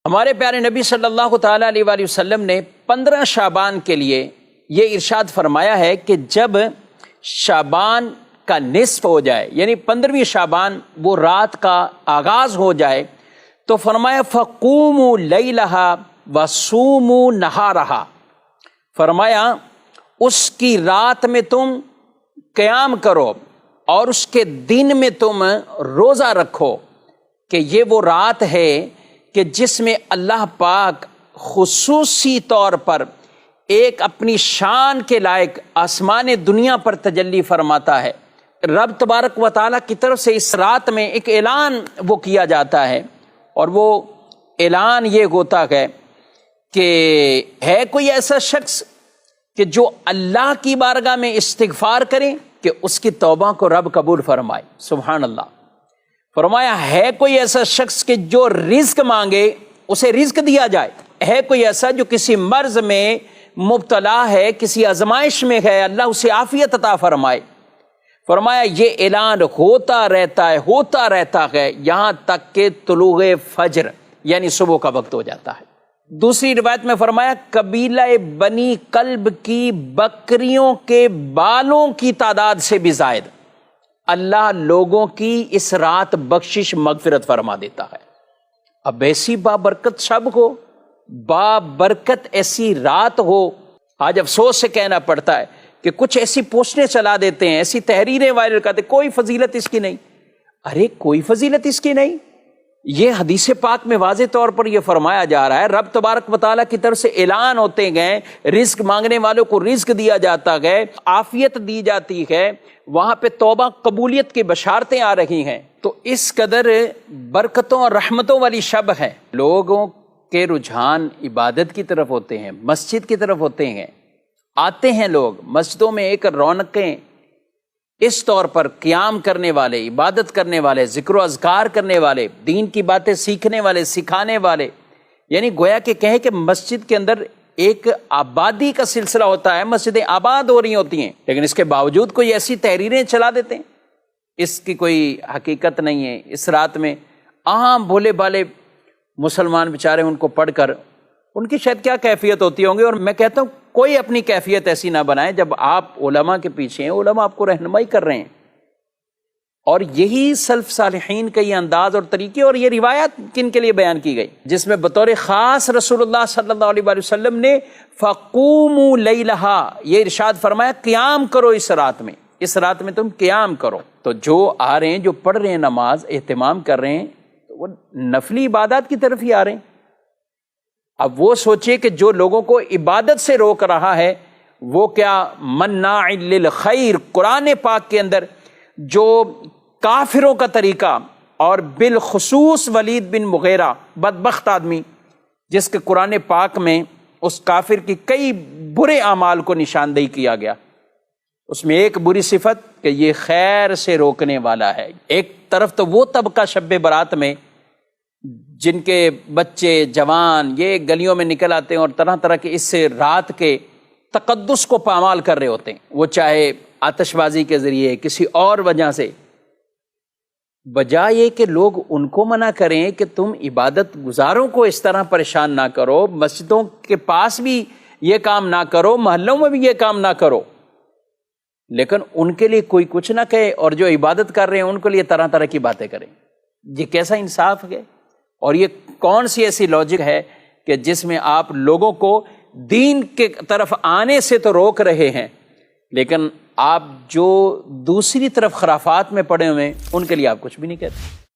ہمارے پیارے نبی صلی اللہ تعالیٰ علیہ وآلہ وسلم نے 15 شعبان کے لیے یہ ارشاد فرمایا ہے کہ جب شعبان کا نصف ہو جائے، یعنی 15ویں شعبان وہ رات کا آغاز ہو جائے، تو فرمایا فَقُومُوا لَيْلَهَا وَصُومُوا نَهَارَهَا، فرمایا اس کی رات میں تم قیام کرو اور اس کے دن میں تم روزہ رکھو، کہ یہ وہ رات ہے کہ جس میں اللہ پاک خصوصی طور پر ایک اپنی شان کے لائق آسمان دنیا پر تجلی فرماتا ہے۔ رب تبارک و تعالیٰ کی طرف سے اس رات میں ایک اعلان وہ کیا جاتا ہے، اور وہ اعلان یہ ہوتا ہے کہ ہے کوئی ایسا شخص کہ جو اللہ کی بارگاہ میں استغفار کرے کہ اس کی توبہ کو رب قبول فرمائے۔ سبحان اللہ۔ فرمایا ہے کوئی ایسا شخص کہ جو رزق مانگے اسے رزق دیا جائے، ہے کوئی ایسا جو کسی مرض میں مبتلا ہے، کسی آزمائش میں ہے، اللہ اسے عافیت عطا فرمائے۔ فرمایا یہ اعلان ہوتا رہتا ہے یہاں تک کہ طلوع فجر یعنی صبح کا وقت ہو جاتا ہے۔ دوسری روایت میں فرمایا قبیلہ بنی کلب کی بکریوں کے بالوں کی تعداد سے بھی زائد اللہ لوگوں کی اس رات بخشش مغفرت فرما دیتا ہے۔ اب ایسی بابرکت شب ہو، بابرکت ایسی رات ہو، آج افسوس سے کہنا پڑتا ہے کہ کچھ ایسی پوسٹیں چلا دیتے ہیں، ایسی تحریریں وائرل کرتے، کوئی فضیلت اس کی نہیں۔ ارے کوئی فضیلت اس کی نہیں، یہ حدیث پاک میں واضح طور پر یہ فرمایا جا رہا ہے، رب تبارک و تعالیٰ کی طرف سے اعلان ہوتے گئے، رزق مانگنے والوں کو رزق دیا جاتا ہے، عافیت دی جاتی ہے، وہاں پہ توبہ قبولیت کی بشارتیں آ رہی ہیں۔ تو اس قدر برکتوں اور رحمتوں والی شب ہے، لوگوں کے رجحان عبادت کی طرف ہوتے ہیں، مسجد کی طرف ہوتے ہیں، آتے ہیں لوگ مسجدوں میں، ایک رونقیں اس طور پر قیام کرنے والے، عبادت کرنے والے، ذکر و اذکار کرنے والے، دین کی باتیں سیکھنے والے، سکھانے والے، یعنی گویا کہ کہیں کہ مسجد کے اندر ایک آبادی کا سلسلہ ہوتا ہے، مسجدیں آباد ہو رہی ہوتی ہیں، لیکن اس کے باوجود کوئی ایسی تحریریں چلا دیتے ہیں، اس کی کوئی حقیقت نہیں ہے۔ اس رات میں عام بھولے بھالے مسلمان بیچارے ان کو پڑھ کر ان کی شاید کیا کیفیت ہوتی ہوں گی، اور میں کہتا ہوں کوئی اپنی کیفیت ایسی نہ بنائے جب آپ علماء کے پیچھے ہیں، علماء آپ کو رہنمائی کر رہے ہیں، اور یہی سلف صالحین کا یہ انداز اور طریقے اور یہ روایات کن کے لیے بیان کی گئی، جس میں بطور خاص رسول اللہ صلی اللہ علیہ وآلہ وسلم نے فَقُومُوا لَيْلَهَا یہ ارشاد فرمایا قیام کرو اس رات میں، اس رات میں تم قیام کرو۔ تو جو آ رہے ہیں، جو پڑھ رہے ہیں، نماز اہتمام کر رہے ہیں، تو وہ نفلی عبادات کی طرف ہی آ رہے ہیں۔ اب وہ سوچے کہ جو لوگوں کو عبادت سے روک رہا ہے وہ کیا مناع للخیر، قرآن پاک کے اندر جو کافروں کا طریقہ، اور بالخصوص ولید بن مغیرہ بدبخت آدمی جس کے قرآن پاک میں اس کافر کی کئی برے اعمال کو نشاندہی کیا گیا، اس میں ایک بری صفت کہ یہ خیر سے روکنے والا ہے۔ ایک طرف تو وہ طبقہ شب برات میں جن کے بچے جوان یہ گلیوں میں نکل آتے ہیں اور طرح طرح کے اس رات کے تقدس کو پامال کر رہے ہوتے ہیں، وہ چاہے آتش بازی کے ذریعے کسی اور وجہ سے، بجائے یہ کہ لوگ ان کو منع کریں کہ تم عبادت گزاروں کو اس طرح پریشان نہ کرو، مسجدوں کے پاس بھی یہ کام نہ کرو، محلوں میں بھی یہ کام نہ کرو، لیکن ان کے لیے کوئی کچھ نہ کہے، اور جو عبادت کر رہے ہیں ان کے لیے طرح طرح کی باتیں کریں۔ یہ کیسا انصاف ہے، اور یہ کون سی ایسی لاجک ہے کہ جس میں آپ لوگوں کو دین کے طرف آنے سے تو روک رہے ہیں، لیکن آپ جو دوسری طرف خرافات میں پڑے ہوئے ہیں ان کے لیے آپ کچھ بھی نہیں کہتے۔